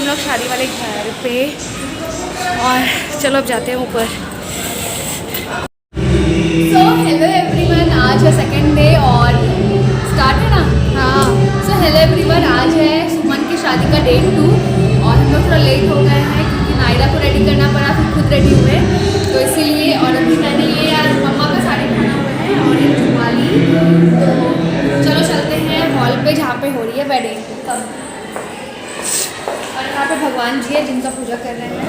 लोग शादी वाले घर पे और चलो अब जाते हैं ऊपर। सो हेलो एवरीवन, आज है सेकंड डे और स्टार्ट है ना। हाँ, सो हेलो एवरीवन, आज है सुमन की शादी का डे 2 और हम लोग थोड़ा लेट हो गए हैं क्योंकि नायरा को रेडी करना पड़ा, फिर खुद रेडी हुए तो इसीलिए। और अभी मैंने ये यार मम्मा का साड़ी पहना हुआ है और एक जुबाली। तो चलो चलते हैं हॉल पे जहाँ पे हो रही है वेडिंग। और यहाँ पे भगवान जी है जिनका पूजा कर रहे हैं।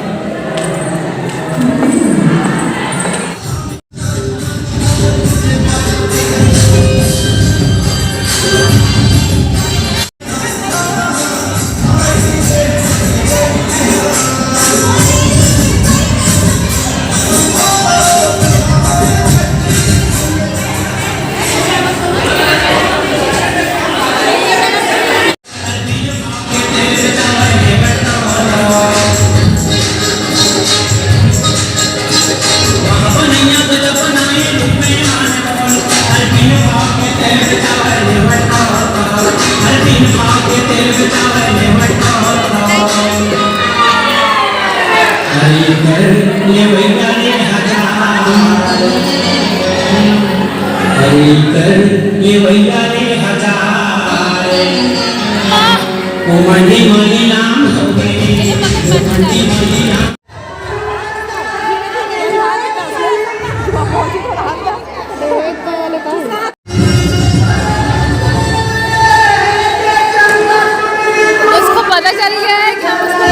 उसको पता चल गया है कि हम उसको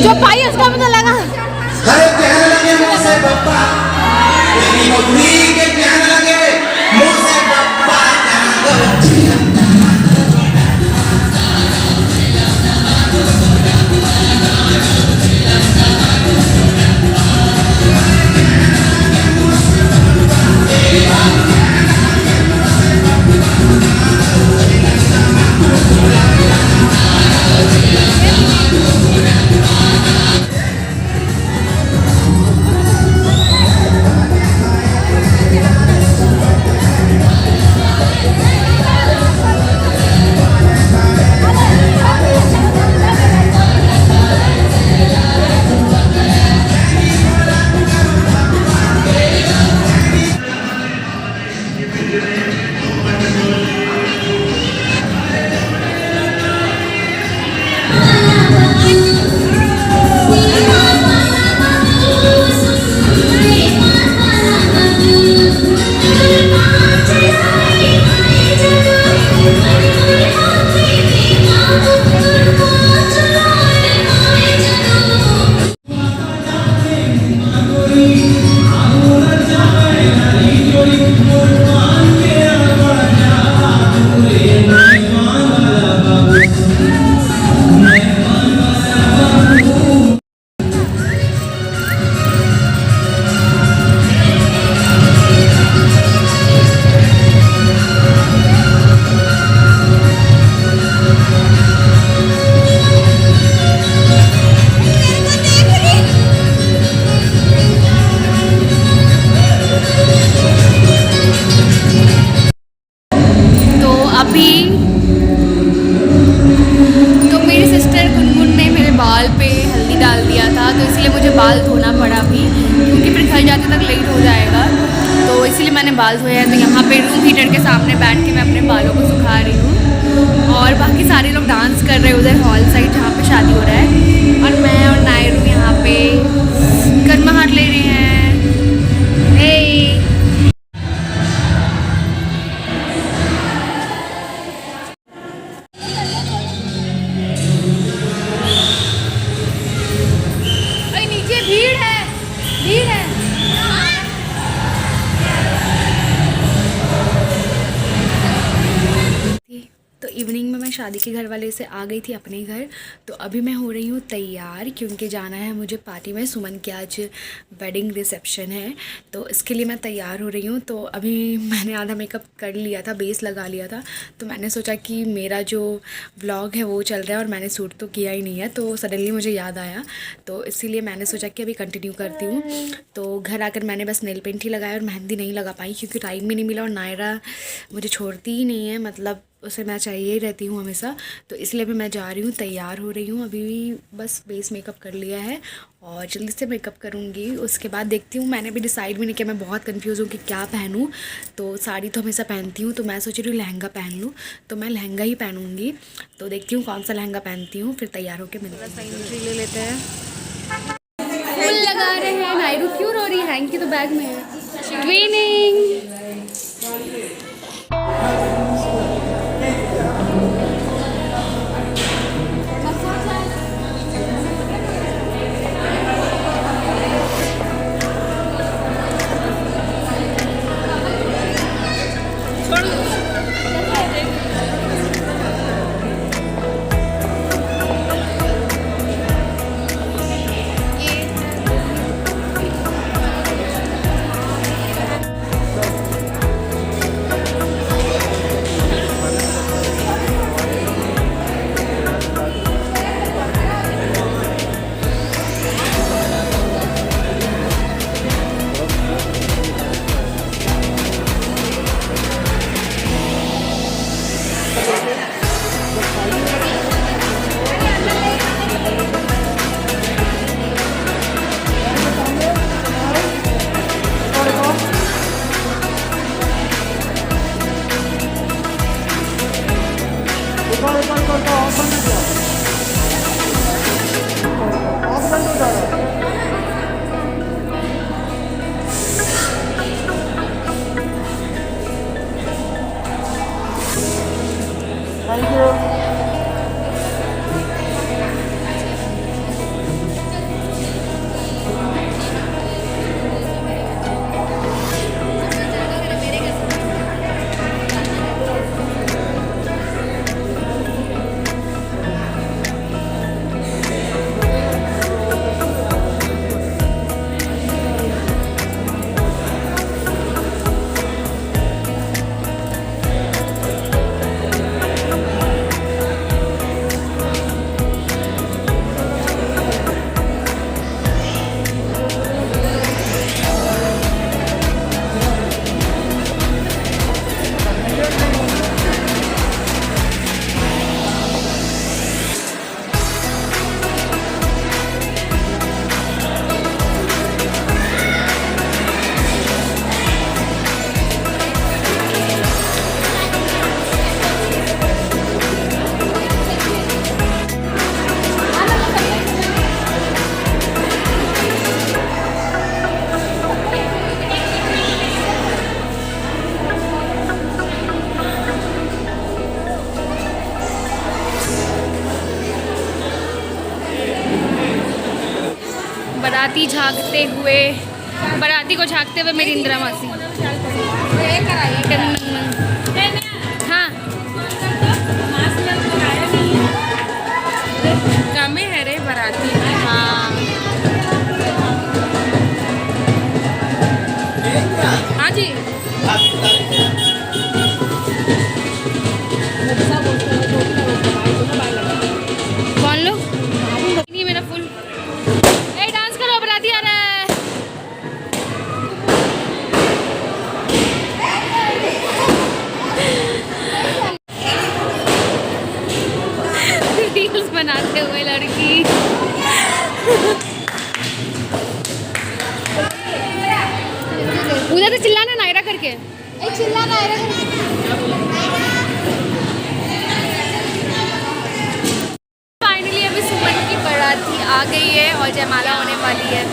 जो पाई उसका मुझे लगा अरे कहने लगे मुँह से पप्पा तेरी नौकरी के कहने लगे मुँह से पप्पा बाल धोना पड़ा भी क्योंकि फिर घर जाते तक लेट हो जाएगा, तो इसीलिए मैंने बाल धोया है। तो यहाँ पे रूम हीटर के सामने बैठ के मैं अपने बालों को सुखा रही हूँ और बाकी सारे लोग डांस कर रहे हैं उधर हॉल साइड जहाँ पे शादी हो रहा है, और मैं और नायरू यहाँ पे गर्माहट ले रहे हैं। शादी के घर वाले से आ गई थी अपने घर। तो अभी मैं हो रही हूँ तैयार क्योंकि जाना है मुझे पार्टी में। सुमन की आज वेडिंग रिसेप्शन है तो इसके लिए मैं तैयार हो रही हूँ। तो अभी मैंने आधा मेकअप कर लिया था, बेस लगा लिया था। तो मैंने सोचा कि मेरा जो व्लॉग है वो चल रहा है और मैंने शूट तो किया ही नहीं है, तो सडनली मुझे याद आया। तो इसीलिए मैंने सोचा कि अभी कंटिन्यू करती हूँ। तो घर आकर मैंने बस नेल पेंट ही लगाया और मेहंदी नहीं लगा पाई क्योंकि टाइम भी नहीं मिला और नायरा मुझे छोड़ती ही नहीं है, मतलब उसे मैं चाहिए ही रहती हूँ हमेशा। तो इसलिए अभी मैं जा रही हूँ, तैयार हो रही हूँ। अभी बस बेस मेकअप कर लिया है और जल्दी से मेकअप करूँगी। उसके बाद देखती हूँ, मैंने भी डिसाइड भी नहीं किया, मैं बहुत कंफ्यूज हूँ कि क्या पहनूँ। तो साड़ी तो हमेशा पहनती हूँ, तो मैं सोच रही हूँ लहंगा पहन लूँ, तो मैं लहंगा ही पहनूँगी। तो देखती हूँ कौन सा लहंगा पहनती हूँ, फिर तैयार होकर मिलते हैं। ले लेते हैं। फूल लगा रहे हैं। नायरू क्यों रो रही है? हैंकी तो बैग में है। ट्विनिंग। बाराती झांकते हुए, बाराती को झांकते हुए मेरी इंदिरा मासी। हाँ कम है रे बाराती। हाँ हाँ जी। कौन लोग? नहीं मेरा फुल। ए डांस करो, बराती आ रहा है। रील्स बनाते हुए लड़की। उधर से चिल्लाना नायरा करके। चिल्ला नायरा फाइनली अभी सुमन की बाराती आ गई है और जयमाला होने वाली है।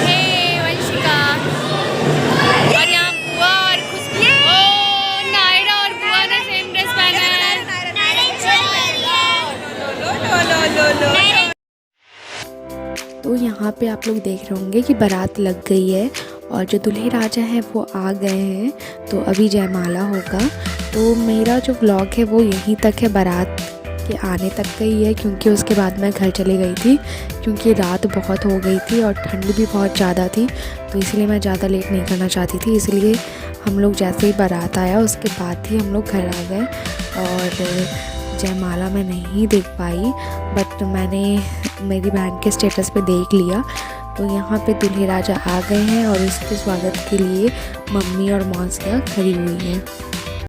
हे वंशिका और यहाँ बुआ और खुशबू। ओ नायरा और बुआ ने सेम ड्रेस पहना है। तो यहाँ पे आप लोग देख रहे होंगे कि बारात लग गई है और जो दूल्हे राजा हैं वो आ गए हैं, तो अभी जयमाला होगा। तो मेरा जो व्लॉग है वो यहीं तक है, बारात के आने तक का ही है, क्योंकि उसके बाद मैं घर चली गई थी क्योंकि रात बहुत हो गई थी और ठंड भी बहुत ज़्यादा थी, तो इसलिए मैं ज़्यादा लेट नहीं करना चाहती थी। इसलिए हम लोग जैसे ही बारात आया उसके बाद ही हम लोग घर आ गए। और जयमाला मैं नहीं देख पाई, बट मैंने मेरी बहन के स्टेटस पे देख लिया। तो यहाँ पे दूल्हे राजा आ गए हैं और उसके स्वागत के लिए मम्मी और मौसियाँ खड़ी हुई हैं।